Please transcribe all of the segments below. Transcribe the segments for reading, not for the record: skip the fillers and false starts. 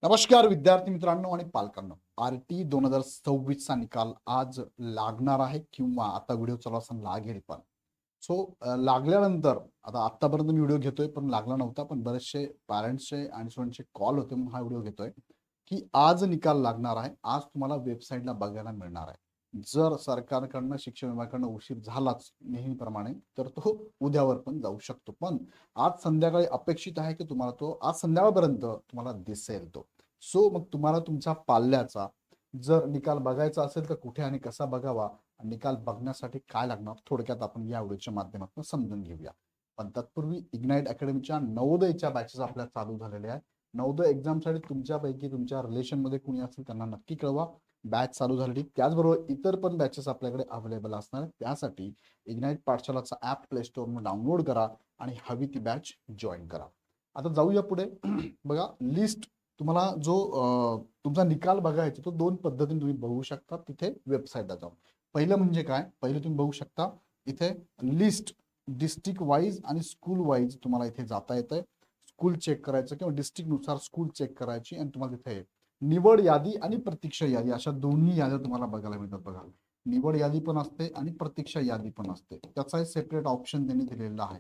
नमस्कार विद्यार्थी मित्रांनो आणि पालकांनो. आरटी 2026 चा निकाल आज लागणार आहे किंवा आता व्हिडिओ चालू असताना लागेल पण. लागल्यानंतर आता आतापर्यंत मी व्हिडिओ घेतोय पण लागला नव्हता, पण बरेचसे पॅरेंट्सचे आणि स्टुडंटचे कॉल होते म्हणून हा व्हिडिओ घेतोय की आज निकाल लागणार आहे. आज तुम्हाला वेबसाईटला बघायला मिळणार आहे. जर सरकारकडनं शिक्षण विभागाकडनं उशीर झालाच नेहमीप्रमाणे तर तो उद्यावर पण जाऊ शकतो, पण आज संध्याकाळी अपेक्षित आहे की तुम्हाला तो आज संध्याकाळपर्यंत तुम्हाला दिसेल तो. मग तुम्हाला तुमच्या पाल्याचा जर निकाल बघायचा असेल तर कुठे आणि कसा बघावा, निकाल बघण्यासाठी काय लागणार थोडक्यात आपण या व्हिडिओच्या माध्यमातून समजून घेऊया. पण तत्पूर्वी इग्नाइट अकॅडमीच्या नवोदयच्या बॅचेस आपल्या चालू झालेल्या आहेत. नवोदय एक्झामसाठी तुमच्यापैकी तुमच्या रिलेशनमध्ये कोणी असेल त्यांना नक्की कळवा. बॅच चालू झालेली, त्याचबरोबर इतर पण बॅचेस आपल्याकडे अवेलेबल असणार आहेत. त्यासाठी इग्नाइट पाठशालाचा ॲप प्ले स्टोअरवरून डाउनलोड करा आणि हवी ती बॅच जॉईन करा. आता जाऊया पुढे. बघा लिस्ट तुम्हाला जो तुमचा निकाल बघायचा तो दोन पद्धतीने तुम्ही बघू शकता तिथे वेबसाईटला जाऊन. पहिलं म्हणजे काय, पहिलं तुम्ही बघू शकता इथे लिस्ट डिस्ट्रिक्ट वाईज आणि स्कूल वाईज तुम्हाला इथे जाता येतंय. स्कूल चेक करायचं किंवा डिस्ट्रिक्ट नुसार स्कूल चेक करायची आणि तुम्हाला तिथे निवड यादी आणि प्रतीक्षा यादी अशा दोन्ही याद्या तुम्हाला बघायला मिळतात. बघा निवड यादी पण असते आणि प्रतीक्षा यादी पण असते, त्याचा सेपरेट ऑप्शन त्यांनी दिलेला आहे.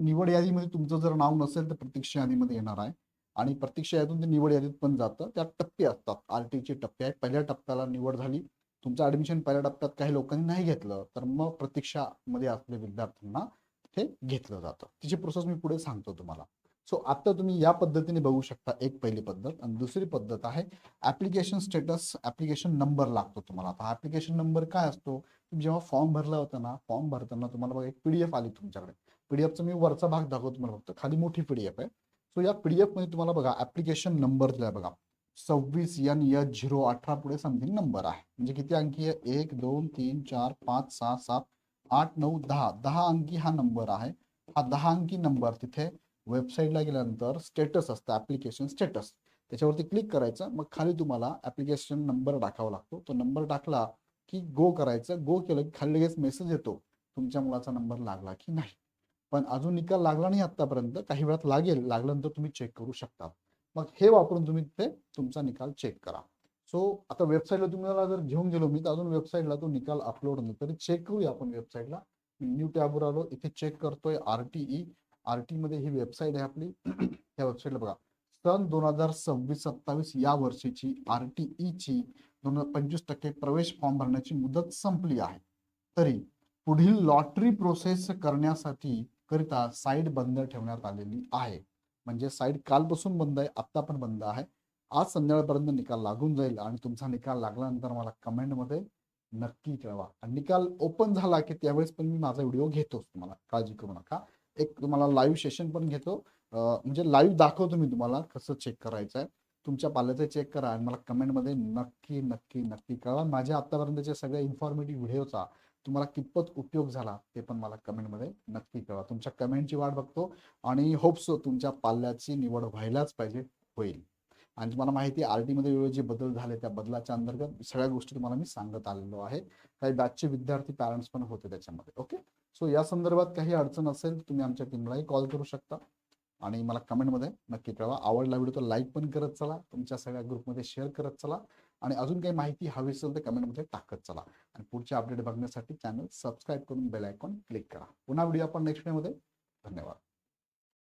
निवड यादीमध्ये तुमचं जर नाव नसेल तर प्रतीक्षा यादीमध्ये येणार आहे आणि प्रतीक्षा यादीतून ते निवड यादीत पण जातं. त्यात टप्पे असतात, आरटीचे टप्पे आहेत. पहिल्या टप्प्याला निवड झाली, तुमचं ऍडमिशन पहिल्या टप्प्यात काही लोकांनी नाही घेतलं तर मग प्रतीक्षामध्ये असलेल्या विद्यार्थ्यांना ते घेतलं जातं. तिची प्रोसेस मी पुढे सांगतो तुम्हाला. आता तुम्ही या पद्धतीने बघू शकता, एक पहिली पद्धत. आणि दुसरी पद्धत आहे ऍप्लिकेशन स्टेटस. ऍप्लिकेशन नंबर लागतो तुम्हाला. आता ऍप्लिकेशन नंबर काय असतो, तुम्ही जेव्हा फॉर्म भरला होता ना, फॉर्म भरताना तुम्हाला बघा एक पीडीएफ आली तुमच्याकडे. पीडीएफचा मी वरचा भाग दाखवतो तुम्हाला, फक्त खाली मोठी पीडीएफ आहे. या पीडीएफ मध्ये तुम्हाला बघा ऍप्लिकेशन नंबर दिलाय बघा 26NH018 पुढे समथिंग नंबर आहे. म्हणजे किती अंकी आहे, 1 2 3 4 5 6 7 8 9 10 10 अंकी हा नंबर आहे. हा 10 अंकी नंबर तिथे वेबसाईटला गेल्यानंतर स्टेटस असतं, ऍप्लिकेशन स्टेटस, त्याच्यावरती क्लिक करायचं. मग खाली तुम्हाला ऍप्लिकेशन नंबर टाकावा लागतो. तो नंबर टाकला की गो करायचं. गो केलं की खाली लगेच मेसेज येतो तुमच्या मुलाचा नंबर लागला की नाही. पण अजून निकाल लागला नाही आतापर्यंत, काही वेळात लागेल. लागल्यानंतर तुम्ही चेक करू शकता. मग हे वापरून तुम्ही तिथे तुमचा निकाल चेक करा. आता वेबसाईटला तुम्हाला जर घेऊन गेलो मी तर अजून वेबसाईटला तो निकाल अपलोड नाही, तरी चेक करूया आपण वेबसाईटला. न्यू टॅबवर आलो, इथे चेक करतोय आरटीई. आरटी मध्ये ही वेबसाईट आहे आपली. त्या वेबसाईटला बघा सन 2026-27 या वर्षीची आरटीईची 25% प्रवेश फॉर्म भरण्याची मुदत संपली आहे. तरी पुढील लॉटरी प्रोसेस करण्यासाठी करिता साईट बंद ठेवण्यात आलेली आहे. म्हणजे साईट कालपासून बंद आहे, आत्ता पण बंद आहे. आज संध्याकाळपर्यंत निकाल लागून जाईल आणि तुमचा निकाल लागल्यानंतर मला कमेंटमध्ये नक्की कळवा. आणि निकाल ओपन झाला की त्यावेळेस पण मी माझा व्हिडिओ घेतोच, तुम्हाला काळजी करू नका. एक तुम्हाला लाईव्ह सेशन पण घेतो, म्हणजे लाईव्ह दाखवतो मी तुम्हाला कसं चेक करायचं आहे. तुमच्या पाल्याचं चेक करा आणि मला कमेंटमध्ये नक्की नक्की नक्की कळवा. माझ्या आतापर्यंतच्या सगळ्या इन्फॉर्मेटिव्ह व्हिडिओचा तुम्हाला कितपत उपयोग झाला ते पण मला कमेंटमध्ये नक्की कळवा. तुमच्या कमेंटची वाट बघतो आणि होप्स तुमच्या पाल्याची निवड व्हायलाच पाहिजे, होईल. आणि तुम्हाला माहिती आहे आरटी मध्ये जे बदल झाले त्या बदलाच्या अंतर्गत सगळ्या गोष्टी तुम्हाला मी सांगत आलेलो आहे. काही बॅचचे विद्यार्थी पॅरेंट्स पण होते त्याच्यामध्ये. ओके, या संदर्भात काही अडचण असेल तुम्ही आमच्या टीमलाही कॉल करू शकता आणि मला कमेंटमध्ये नक्की कळवा. आवडला व्हिडिओ तर लाईक पण करत चला, तुमच्या सगळ्या ग्रुपमध्ये शेअर करत चला आणि अजून काही माहिती हवी असेल तर कमेंटमध्ये टाकत चला. आणि पुढचे अपडेट बघण्यासाठी चॅनल सबस्क्राईब करून बेल आयकॉन क्लिक करा. पुन्हा व्हिडिओ आपण नेक्स्ट डे मध्ये. धन्यवाद.